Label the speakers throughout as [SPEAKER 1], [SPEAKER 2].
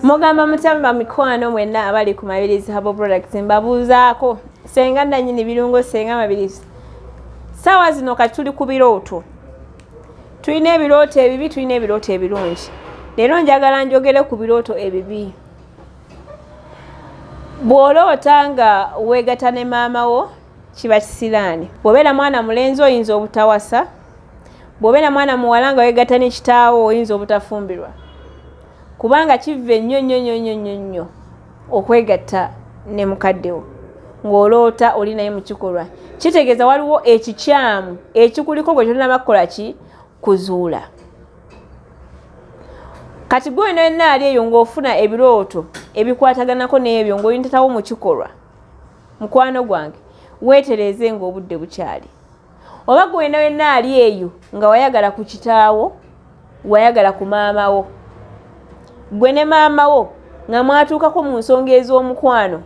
[SPEAKER 1] Mugamba mutamba mikwano mwenna abali ku Mabirizi Herbal Products mbabuuzaako senga nannyini birungo senga Mabirizi. Sawa zino kati tuli ku birooto. Tulina ebirooto ebibi, tulina ebirooto ebirungi. Leero njagala njogere ku birooto ebibi. Bw'oloota nga weegatta ne maama wo kiba kisiraani. Bw'obeera mwana mulenzi oyinza obutawasa. Bw'obeera mwana muwala nga weegatta ne kitaawo oyinza obutafumbirwa. Kubanga kive nnyo okwegatta ne mukaddewo ng'oloota oli naye mu kikolwa. Kitegeeza waliwo ekikyamu ekikuliko gwe tolina makola ki kuzuula. Kati gwe yenna ali eyo ng'ofuna ebirooto ebikwataganako n'ebyo ng'oyintatawo mu kikolwa, mukwano gwange weetereeze ng'obudde bukyali. Oba gwe yenna ali eyo nga wayagala ku kitaawo, wayagala ku maama wo, gwe ne maama wo nga mwatuukako mu nsonga ez'omukwano,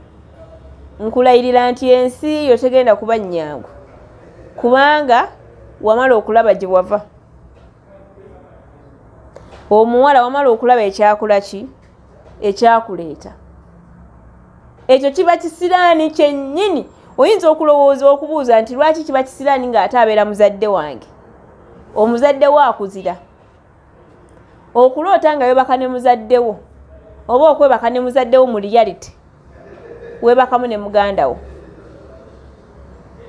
[SPEAKER 1] nkulayirira nti ensi yo tegenda kuba nnyangu, kubanga wamala okulaba gye wava. Omuwala wamala okulaba ekyakula ki ekyakuleeta. Ekyo kiba kisiraani kyennyini. Oyinza okulowooza okubuuza nti lwaki kiba kisiraani ng'ate abeera muzadde wange? Omuzadde wo akuzira. Okuloota nga weebaka ne muzadde wo, oba okwebaka ne muzadde wo mu reality, weebakamu ne muganda wo,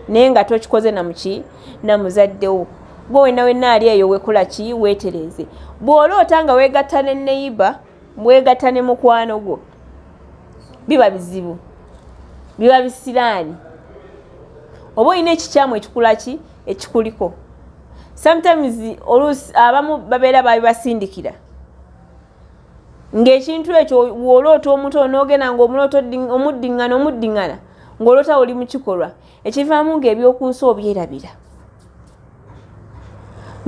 [SPEAKER 1] naye nga tokikoze na muzadde wo. Gwe wenna ali eyo wekola ki weetereeze. Bw'oloota nga weegatta ne neighbor, weegatta ne mukwano gwo, biba bizibu, biba bisiraani. Oba olina ekikyamu ekikula ki ekikuliko. Sometimes oluusi abamu babeera babibasindikira. Ng'ekintu ekyo w'oloota omuto n'ogenda ng'omulooto omuddiŋŋana ng'oloota oli mu kikolwa, ekivaamu ng'ebyokunsi obyerabira.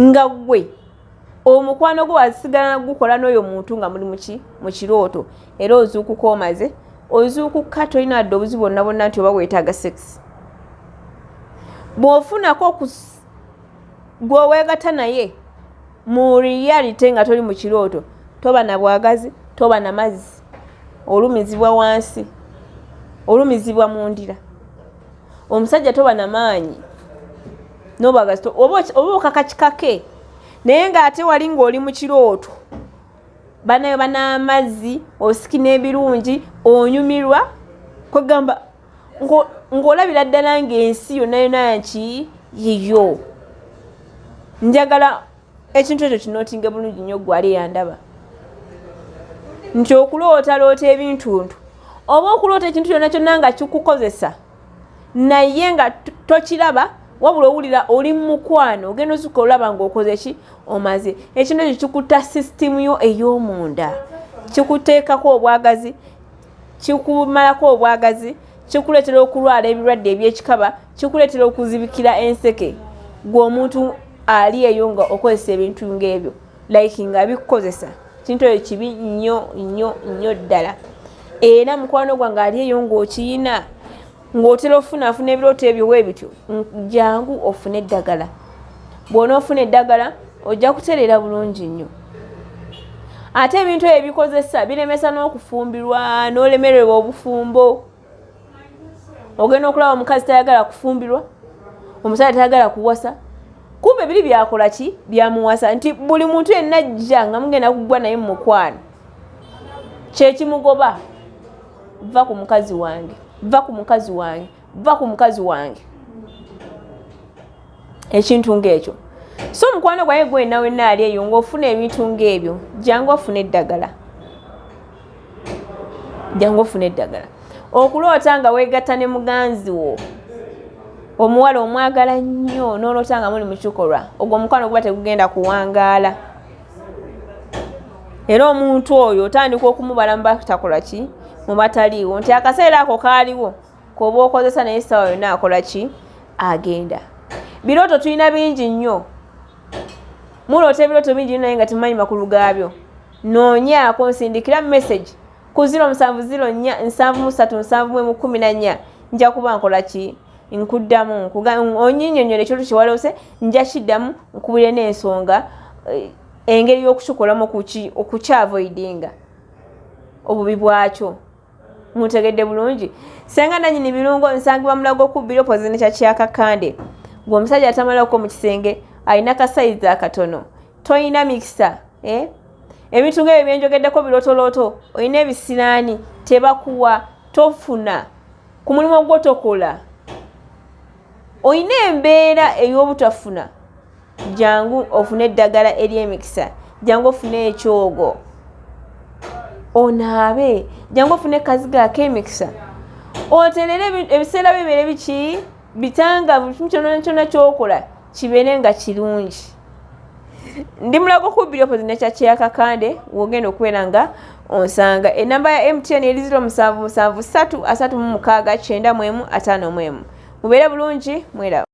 [SPEAKER 1] Nga gwe omukwano gwo asigala gukola n'oyo muntu nga muli mu kirooto, era ozuukuka omaze, ozuukuka tolina wadde obuzibu bwonna nti oba weetaaga sex. Bw'ofunako gwe weegatta naye mu reality nga toli mu kirooto, toba na bwagazi, toba na mazzi, olumizibwa wansi, olumizibwa mu ndira. Omusajja toba na maanyi n'obwagazi, oba okakakikake, naye ng'ate wali ng'oli mu kirooto, banayo ban'amazzi, osikina ebirungi, onyumirwa, kwegamba ng'olabira ddala ng'ensi yonna nki yiyo. Njagala ekintu ekyo kinootinge bulungi nnyo gwali yandaba. Nti okulootaloota ebintuntu, oba okuloota ekintu kyonna nga kikukozesa, naye nga tokiraba, wabula owulira oli mu mukwano, ogenda ozuukuka olaba ng'okoze ki omaze. Ekintu ekyo kikutta sisitimu yo ey'omunda, kikuteekako obwagazi, kikumalako obwagazi, kikuleetera okulwala ebirwadde eby'ekikaba, kikuleetera okuzibikira enseke. Gwe omuntu ali eyo nga okozesa ebintu ng'ebyo, like nga bikukozesa, kintu ekyo kibi nnyo ddala. Era mukwano gwange ali eyo ng'okiyina, ng'otera ofunaafuna ebirooto ebyo weebityo, jangu ofune eddagala. Bw'onoofuna eddagala ojja kutereera bulungi nnyo. Ate ebintu ebyo bikozesa biremesa n'okufumbirwa, n'olemererwa obufumbo. Ogenda okulaba omukazi tayagala kufumbirwa, omusajja tayagala kuwasa, kumbe biri byakola ki byamuwasa. Nti buli muntu yenna ajja nga mugenda kugwa naye mu mukwano, kyekimugoba, va ku mukazi wange, va ku mukazi wange, va ku mukazi wange. Ekintu ng'ekyo. So mukwano gwaye gwe wenna ali eyo ng'ofuna ebintu ng'ebyo, jangu ofune eddagala. Jangu ofune eddagala. Okuloota nga weegatta ne muganzi wo, omuwala omwagala nnyo, n'oloota nga muli mu kikolwa, ogwo omukwano guba tegugenda kuwangaala. Era omuntu oyo otandika okumubala mu batakola ki mu bataliiwo, nti akaseera ako kaaliwo k'oba okozesa naye essaawa yonna akola ki agenda. Birooto tulina bingi nnyo. Muloota ebirooto bingi nnyo naye nga temumanyi makulu gaabyo. Noonyaako, nsindikira message ku 0704 nja kuba nkola ki nkuddamu, onyinnyonnyole ekyoto kye waloose, nja kiddamu nkubire n'ensonga engeri y'okukikolamu okukyavoidinga. obubi bwakyo. Mutegedde bulungi. Senga nanyini birungo nsangibwa Mulago Kubbiro pozine kya kyakakande. Gwe omusajja atamalako mu kisenge alina kasayizi akatono. Toyina mixer, ebintu ng'ebyo byenjogeddeko birotoloto, olina ebisiraani tebakuwa, tofuna ku mulimu gwo tokola. Olina embeera ey'obutafuna, jangu ofune eddagala ery'emikisa, jangu ofune ekyogo onaabe, jangu ofune kaziga ak'emikisa oterere ebiseera bibeere biki bitangavu, kimu kyonna kyonna kyokola kibeere nga kirungi. Ndi Mulago Kubbiro pozine kya kyakakande wogenda okubeera nga onsanga. Enamba ya MTN eri 0773 36 91 51. Mubeere bulungi, mwera.